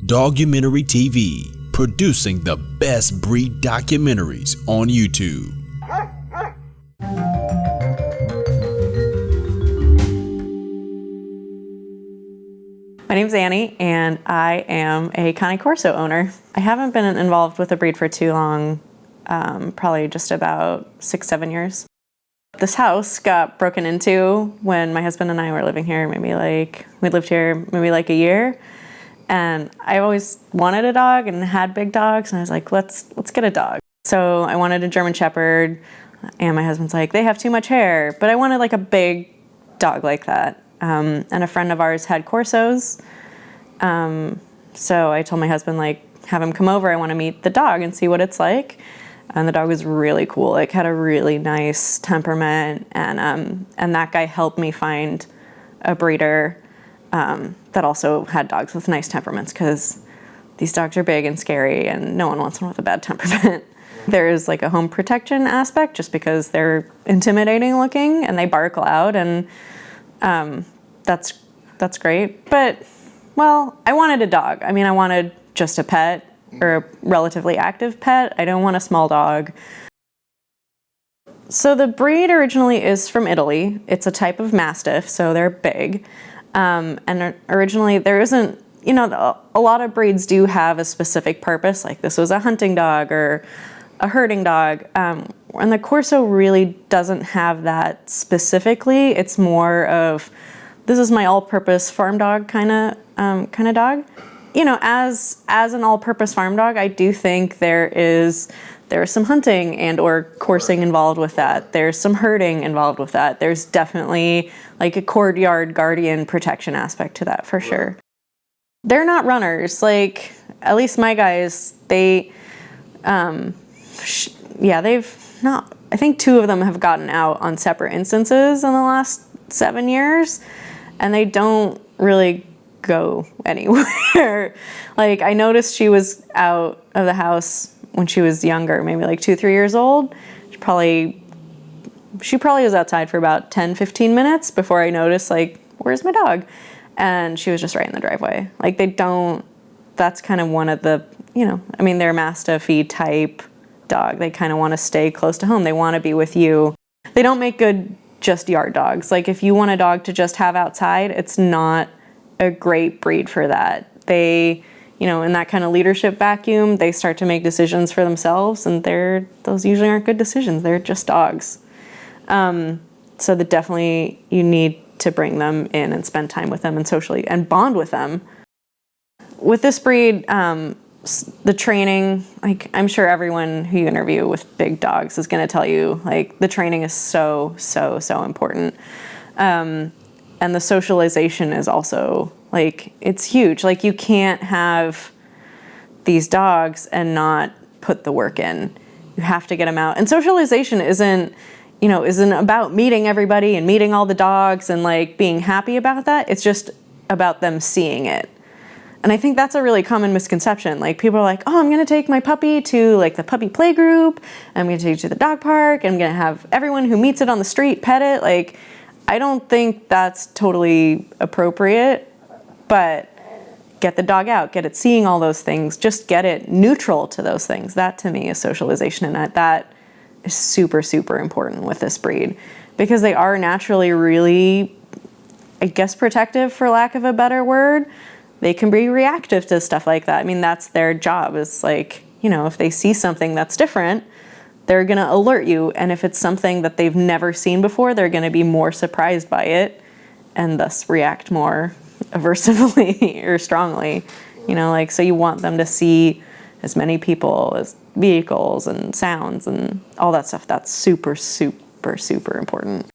Dogumentary TV, producing the best breed documentaries on YouTube. My name's Annie, and I am a Cane Corso owner. I haven't been involved with a breed for too long, probably just about 6-7 years. This house got broken into when my husband and I were living here, we lived here maybe like a year. And I always wanted a dog and had big dogs, and I was like, let's get a dog. So I wanted a German Shepherd, and my husband's like, they have too much hair, but I wanted like a big dog like that. And a friend of ours had Corsos, so I told my husband, like, have him come over, I want to meet the dog and see what it's like. And the dog was really cool, like had a really nice temperament, and that guy helped me find a breeder that also had dogs with nice temperaments, because these dogs are big and scary and no one wants one with a bad temperament. There is like a home protection aspect just because they're intimidating looking and they bark loud, and that's great. But, well, I wanted a dog. I mean, I wanted just a pet, or a relatively active pet. I don't want a small dog. So the breed originally is from Italy. It's a type of Mastiff, so they're big. And originally there isn't, a lot of breeds do have a specific purpose, like this was a hunting dog or a herding dog. And the Corso really doesn't have that specifically. It's more of, this is my all-purpose farm dog kind of dog. As an all-purpose farm dog, I do think there is some hunting and or coursing involved with that. There's some herding involved with that. There's definitely like a courtyard guardian protection aspect to that for sure. They're not runners. Like, at least my guys, they've not, I think 2 of them have gotten out on separate instances in the last 7 years, and they don't really go anywhere. Like, I noticed she was out of the house when she was younger, maybe like 2-3 years old. She probably was outside for about 10-15 minutes before I noticed, like, where's my dog? And she was just right in the driveway. Like, that's kind of one of the, they're a Mastiff-y type dog. They kind of want to stay close to home. They want to be with you. They don't make good just yard dogs. Like, if you want a dog to just have outside, it's not a great breed for that. They, in that kind of leadership vacuum, they start to make decisions for themselves, and those usually aren't good decisions. They're just dogs. So definitely you need to bring them in and spend time with them and socially and bond with them. With this breed, the training, like, I'm sure everyone who you interview with big dogs is going to tell you, like, the training is so, so, so important. And the socialization is also, like, it's huge. Like, you can't have these dogs and not put the work in. You have to get them out. And socialization isn't about meeting everybody and meeting all the dogs and, like, being happy about that. It's just about them seeing it. And I think that's a really common misconception. Like, people are like, oh, I'm going to take my puppy to, like, the puppy play group. I'm going to take it to the dog park. I'm going to have everyone who meets it on the street pet it. Like, I don't think that's totally appropriate, but get the dog out, get it seeing all those things, just get it neutral to those things. That to me is socialization, and that is super, super important with this breed, because they are naturally really, I guess, protective, for lack of a better word. They can be reactive to stuff like that. I mean, that's their job, is like, if they see something that's different, they're going to alert you. And if it's something that they've never seen before, they're going to be more surprised by it and thus react more aversively or strongly. So you want them to see as many people as vehicles and sounds and all that stuff. That's super, super, super important.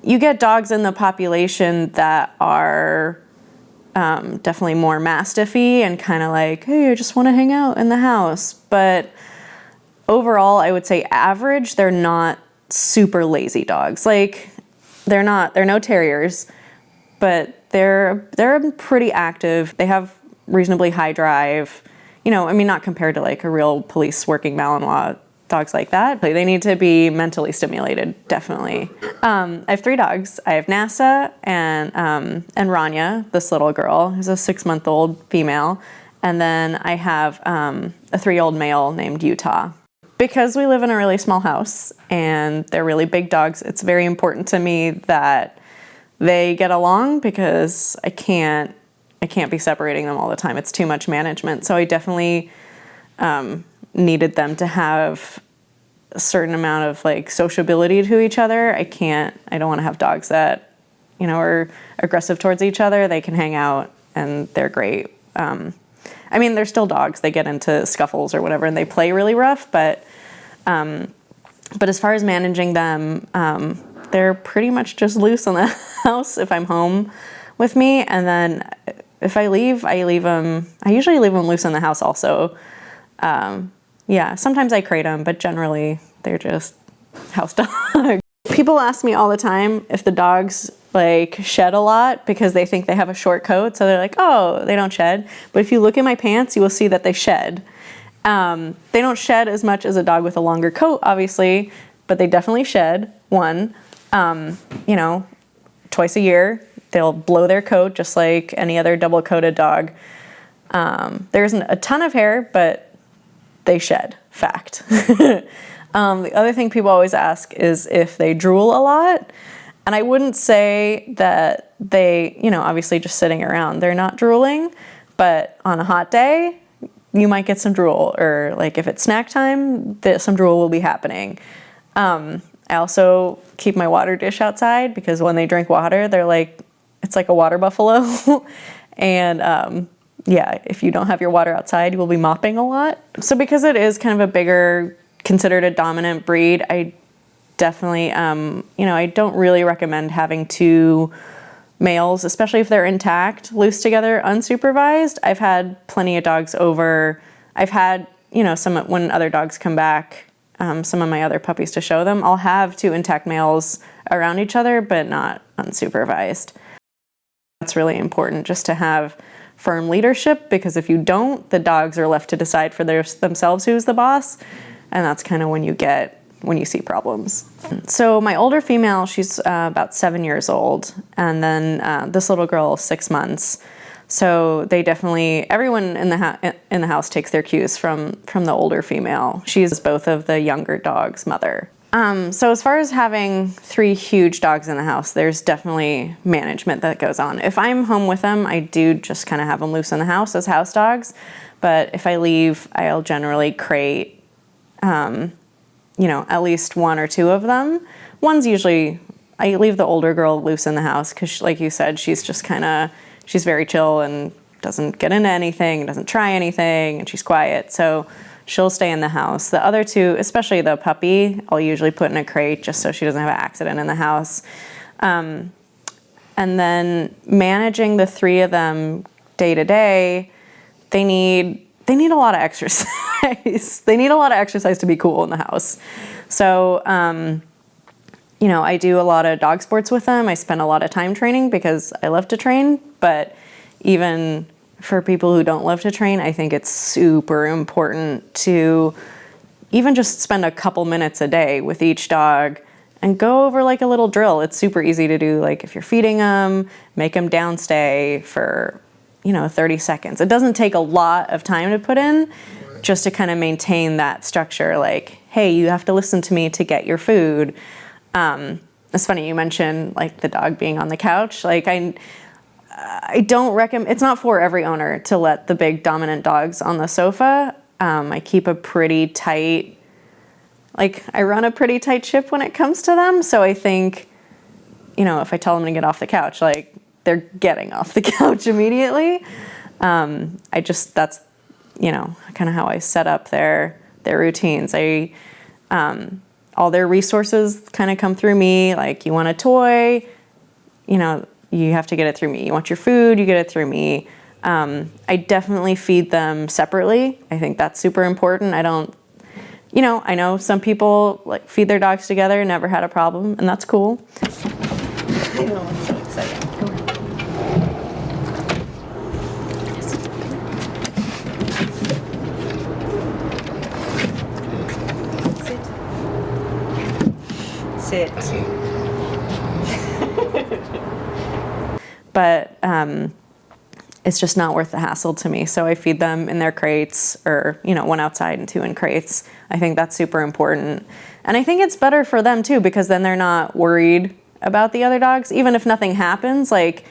You get dogs in the population that are definitely more Mastiff-y and kind of like, hey, I just want to hang out in the house. But overall, I would say average, they're not super lazy dogs. Like, they're no terriers, but they're pretty active. They have reasonably high drive. Not compared to like a real police working Malinois dogs like that, but they need to be mentally stimulated, definitely. I have 3 dogs. I have Nasa and Rania, this little girl, who's a 6-month-old female, And then I have a 3-year-old male named Utah. Because we live in a really small house and they're really big dogs, it's very important to me that they get along, because I can't be separating them all the time. It's too much management. So I definitely needed them to have a certain amount of like sociability to each other. I don't want to have dogs that, you know, are aggressive towards each other. They can hang out and they're great. I mean, they're still dogs. They get into scuffles or whatever and they play really rough, but as far as managing them, they're pretty much just loose in the house if I'm home with me. And then if I leave, I usually leave them loose in the house also. Yeah, sometimes I crate them, but generally they're just house dogs. People ask me all the time if the dogs like shed a lot because they think they have a short coat. So they're like, oh, they don't shed. But if you look at my pants, you will see that they shed. They don't shed as much as a dog with a longer coat, obviously, but they definitely shed. One, you know, twice a year, they'll blow their coat just like any other double-coated dog. There isn't a ton of hair, but they shed, fact. The other thing people always ask is if they drool a lot. And I wouldn't say that they, you know, obviously just sitting around, they're not drooling, but on a hot day, you might get some drool, or like if it's snack time, some drool will be happening. I also keep my water dish outside because when they drink water, they're like, it's like a water buffalo. And yeah, if you don't have your water outside, you will be mopping a lot. So because it is kind of a bigger, considered a dominant breed, I definitely, you know, I don't really recommend having 2 males, especially if they're intact, loose together, unsupervised. I've had plenty of dogs over. I've had, you know, when other dogs come back, some of my other puppies to show them, I'll have 2 intact males around each other, but not unsupervised. That's really important, just to have firm leadership, because if you don't, the dogs are left to decide for themselves who's the boss, and that's kind of when you see problems. So my older female, she's about 7 years old, and then this little girl, 6 months. So they definitely, everyone in the house takes their cues from the older female. She's both of the younger dog's mother. So as far as having 3 huge dogs in the house, there's definitely management that goes on. If I'm home with them, I do just kind of have them loose in the house as house dogs. But if I leave, I'll generally crate, you know, at least 1 or 2 of them. One's usually, I leave the older girl loose in the house because, like you said, she's just she's very chill and doesn't get into anything, doesn't try anything, and she's quiet. So she'll stay in the house. The other 2, especially the puppy, I'll usually put in a crate just so she doesn't have an accident in the house. And then managing the 3 of them day to day, they need a lot of exercise. They need a lot of exercise to be cool in the house. So, you know, I do a lot of dog sports with them. I spend a lot of time training because I love to train. But even for people who don't love to train, I think it's super important to even just spend a couple minutes a day with each dog and go over like a little drill. It's super easy to do. Like if you're feeding them, make them downstay for, you know, 30 seconds. It doesn't take a lot of time to put in, just to kind of maintain that structure. Like, hey, you have to listen to me to get your food. It's funny you mentioned like the dog being on the couch. Like I don't recommend, it's not for every owner to let the big dominant dogs on the sofa. I keep a pretty tight, I run a pretty tight ship when it comes to them. So I think, you know, if I tell them to get off the couch, like they're getting off the couch immediately. That's, you know, kind of how I set up their routines. All their resources kind of come through me. Like, you want a toy, you know, you have to get it through me. You want your food, you get it through me. I definitely feed them separately. I think that's super important. I don't, you know, I know some people like feed their dogs together, never had a problem, and that's cool. Oh, it's so exciting. Sit. But it's just not worth the hassle to me. So I feed them in their crates, or, one outside and two in crates. I think that's super important. And I think it's better for them too, because then they're not worried about the other dogs. Even if nothing happens, like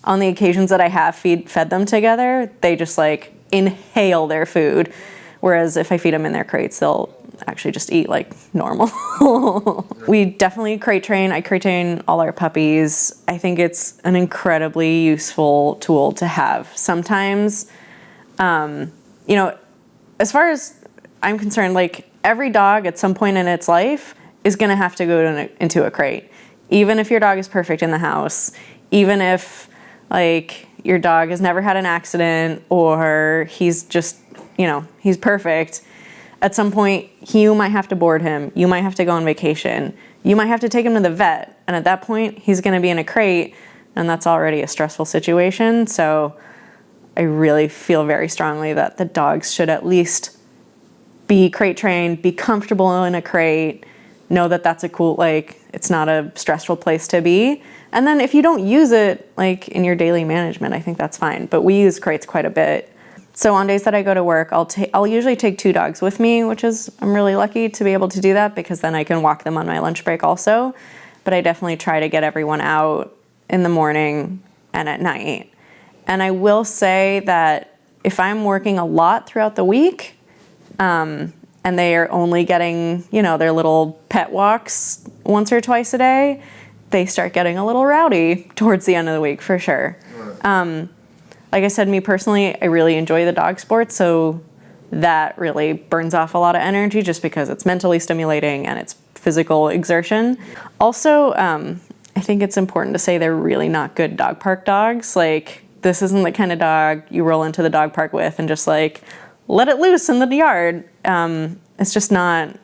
on the occasions that I have fed them together, they just like inhale their food. Whereas if I feed them in their crates, they'll actually just eat like normal. We definitely crate train. I crate train all our puppies. I think it's an incredibly useful tool to have. Sometimes, as far as I'm concerned, like every dog at some point in its life is going to have to go into a crate. Even if your dog is perfect in the house, even if like your dog has never had an accident, or he's just, he's perfect. At some point, you might have to board him. You might have to go on vacation. You might have to take him to the vet. And at that point, he's going to be in a crate, and that's already a stressful situation. So I really feel very strongly that the dogs should at least be crate trained, be comfortable in a crate, know that that's a cool, like, it's not a stressful place to be. And then if you don't use it, like, in your daily management, I think that's fine. But we use crates quite a bit. So on days that I go to work, I'll usually take 2 dogs with me, I'm really lucky to be able to do that, because then I can walk them on my lunch break also. But I definitely try to get everyone out in the morning and at night. And I will say that if I'm working a lot throughout the week, and they are only getting, their little pet walks once or twice a day, they start getting a little rowdy towards the end of the week for sure. Right. Like I said, me personally, I really enjoy the dog sport, so that really burns off a lot of energy just because it's mentally stimulating and it's physical exertion. Also, I think it's important to say they're really not good dog park dogs. Like, this isn't the kind of dog you roll into the dog park with and just like let it loose in the yard. It's just not,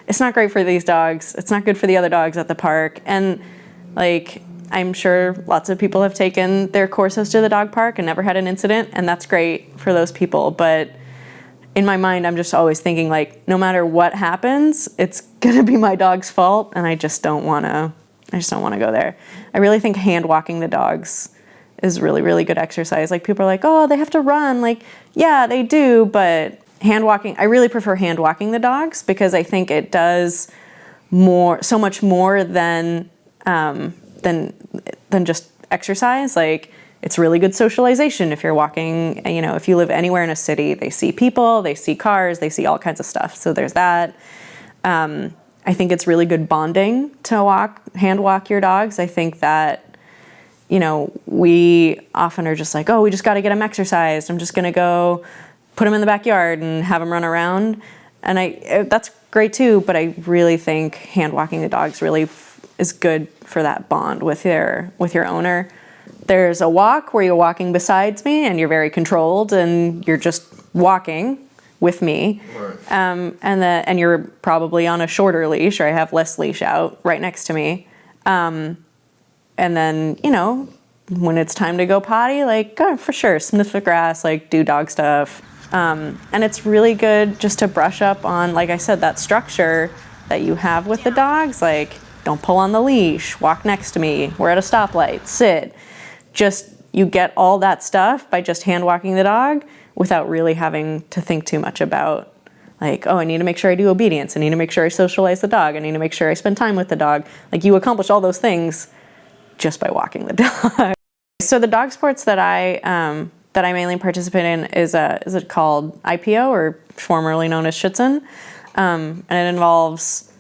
it's not great for these dogs. It's not good for the other dogs at the park. And like, I'm sure lots of people have taken their Corsos to the dog park and never had an incident, and that's great for those people. But in my mind, I'm just always thinking, like, no matter what happens, it's gonna be my dog's fault, and I just don't wanna go there. I really think hand walking the dogs is really, really good exercise. Like, people are like, oh, they have to run. Like, yeah, they do, but hand walking, I really prefer hand walking the dogs, because I think it does so much more than just exercise. Like, it's really good socialization if you're walking, if you live anywhere in a city, they see people, they see cars, they see all kinds of stuff. So there's that. I think it's really good bonding to hand walk your dogs. I think that, we often are just like, oh, we just got to get them exercised. I'm just going to go put them in the backyard and have them run around. And that's great too, but I really think hand walking the dogs really is good for that bond with your owner. There's a walk where you're walking besides me and you're very controlled and you're just walking with me. Right. And you're probably on a shorter leash, or I have less leash out right next to me. And then, when it's time to go potty, like, go for sure, sniff the grass, like, do dog stuff. And it's really good just to brush up on, like I said, that structure that you have with the dogs. Like, don't pull on the leash, walk next to me, we're at a stoplight, sit. Just, you get all that stuff by just hand walking the dog without really having to think too much about, like, oh, I need to make sure I do obedience. I need to make sure I socialize the dog. I need to make sure I spend time with the dog. Like, you accomplish all those things just by walking the dog. So the dog sports that I mainly participate in is it called IPO, or formerly known as Schutzen. And it involves,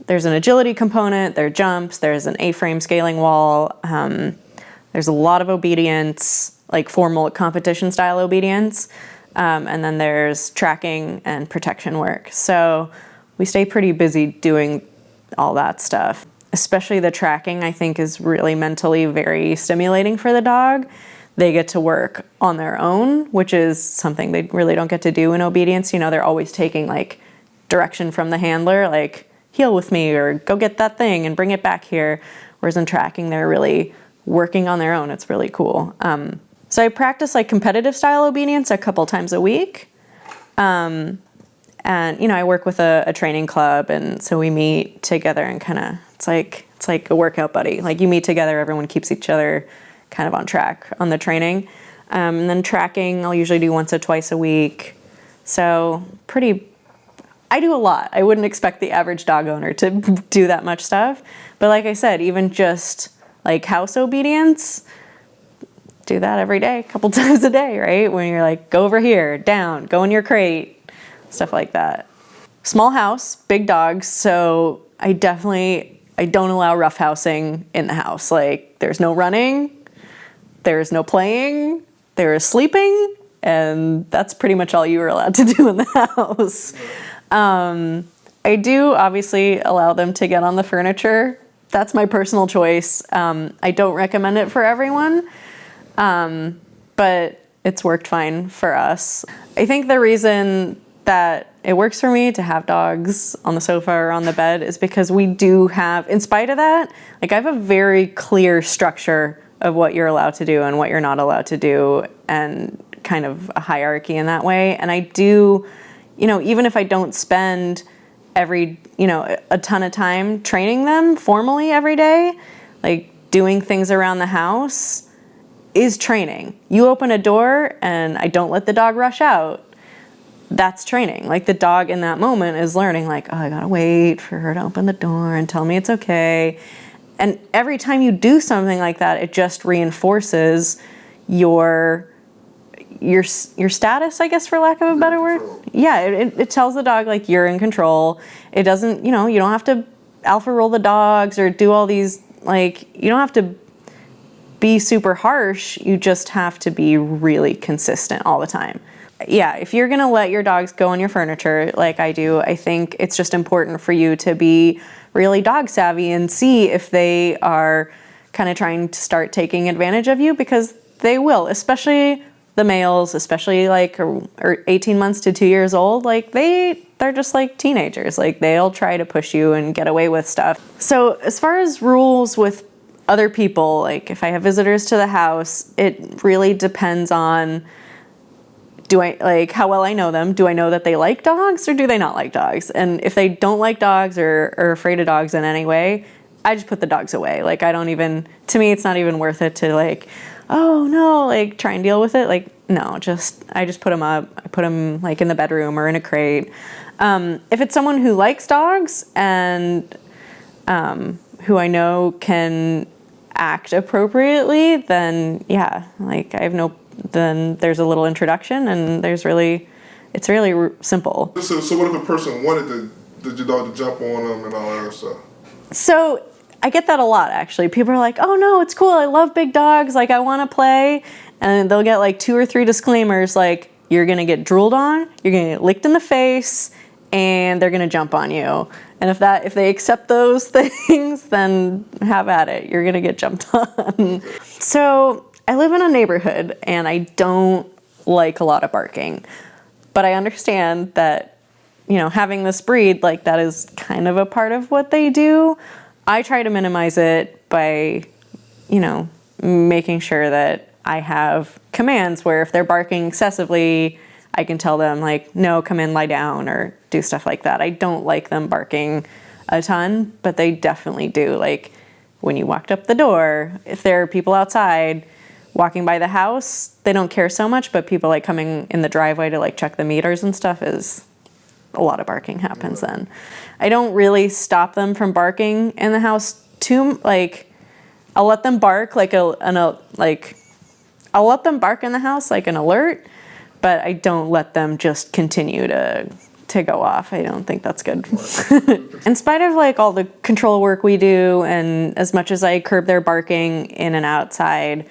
there's an agility component, there are jumps, there's an A-frame scaling wall, there's a lot of obedience, like formal competition style obedience, and then there's tracking and protection work. So we stay pretty busy doing all that stuff. Especially the tracking, I think, is really mentally very stimulating for the dog. They get to work on their own, which is something they really don't get to do in obedience. They're always taking like direction from the handler, like, heel with me, or go get that thing and bring it back here. Whereas in tracking, they're really working on their own. It's really cool. So I practice like competitive style obedience a couple times a week. And, I work with a training club, and so we meet together and kind of, it's like a workout buddy. Like, you meet together, everyone keeps each other kind of on track on the training. And then tracking, I'll usually do once or twice a week. So I do a lot. I wouldn't expect the average dog owner to do that much stuff. But like I said, even just like house obedience, do that every day, a couple times a day, right? When you're like, go over here, down, go in your crate, stuff like that. Small house, big dogs, so I don't allow roughhousing in the house. Like, there's no running, there's no playing, there is sleeping, and that's pretty much all you are allowed to do in the house. I do obviously allow them to get on the furniture. That's my personal choice. I don't recommend it for everyone, but it's worked fine for us. I think the reason that it works for me to have dogs on the sofa or on the bed is because we do have, in spite of that, like I have a very clear structure of what you're allowed to do and what you're not allowed to do, and kind of a hierarchy in that way. And I do, even if I don't spend a ton of time training them formally every day, like doing things around the house is training. You open a door and I don't let the dog rush out. That's training. Like the dog in that moment is learning like, oh, I gotta wait for her to open the door and tell me it's okay. And every time you do something like that, it just reinforces your status, I guess, for lack of a better word. Yeah, it tells the dog like you're in control. It doesn't, you don't have to alpha roll the dogs or do all these, like, you don't have to be super harsh. You just have to be really consistent all the time. Yeah, if you're gonna let your dogs go on your furniture like I do, I think it's just important for you to be really dog savvy and see if they are kind of trying to start taking advantage of you, because they will, especially the males, especially like or 18 months to 2 years old, like they're just like teenagers. Like they'll try to push you and get away with stuff. So as far as rules with other people, like if I have visitors to the house, it really depends on how well I know them. Do I know that they like dogs or do they not like dogs? And if they don't like dogs or are afraid of dogs in any way, I just put the dogs away. Like to me, it's not even worth it to like, oh no, like try and deal with it. Like, no, I just put them up. I put them like in the bedroom or in a crate. If it's someone who likes dogs and who I know can act appropriately, then yeah, like then there's a little introduction and it's really simple. So what if a person wanted your dog to jump on them and all that stuff? So I get that a lot, actually. People are like, oh no, it's cool, I love big dogs, like I want to play. And they'll get like 2 or 3 disclaimers like, you're going to get drooled on, you're going to get licked in the face, and they're going to jump on you. And if they accept those things, then have at it. You're going to get jumped on. So I live in a neighborhood and I don't like a lot of barking. But I understand that, having this breed, like that is kind of a part of what they do. I try to minimize it by, making sure that I have commands where if they're barking excessively, I can tell them like, no, come in, lie down, or do stuff like that. I don't like them barking a ton, but they definitely do. Like when you walked up the door, if there are people outside walking by the house, they don't care so much, but people like coming in the driveway to like check the meters and stuff, is a lot of barking happens then. I don't really stop them from barking in the house too, like I'll let them bark I'll let them bark in the house like an alert, but I don't let them just continue to go off. I don't think that's good. In spite of like all the control work we do, and as much as I curb their barking in and outside,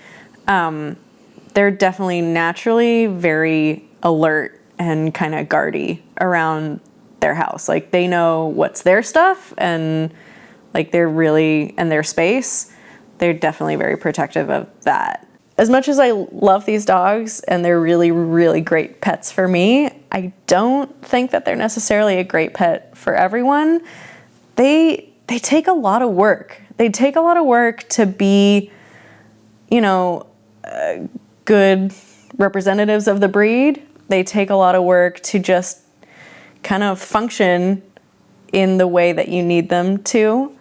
they're definitely naturally very alert and kind of guardy around their house. Like they know what's their stuff, and like they're really in their space. They're definitely very protective of that. As much as I love these dogs and they're really, really great pets for me, I don't think that they're necessarily a great pet for everyone. They take a lot of work. They take a lot of work to be, good representatives of the breed. They take a lot of work to just kind of function in the way that you need them to.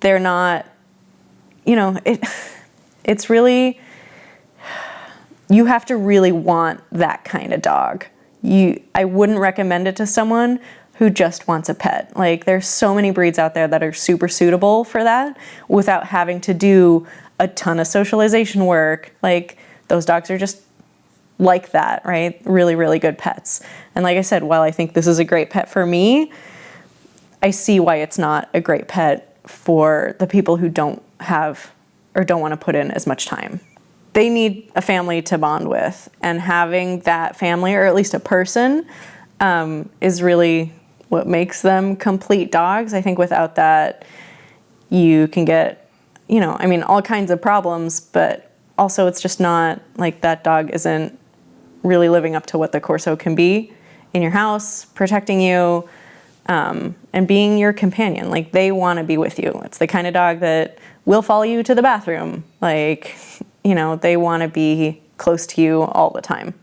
They're not, it's really, you have to really want that kind of dog. I wouldn't recommend it to someone who just wants a pet. Like, there's so many breeds out there that are super suitable for that without having to do a ton of socialization work. Like, those dogs are just like that, right? Really, really good pets. And like I said, while I think this is a great pet for me, I see why it's not a great pet for the people who don't have or don't want to put in as much time. They need a family to bond with, and having that family, or at least a person, is really what makes them complete dogs. I think without that, you can get, all kinds of problems, but also it's just not like that dog isn't really living up to what the Corso can be in your house, protecting you, and being your companion. Like, they want to be with you. It's the kind of dog that will follow you to the bathroom. Like, they want to be close to you all the time.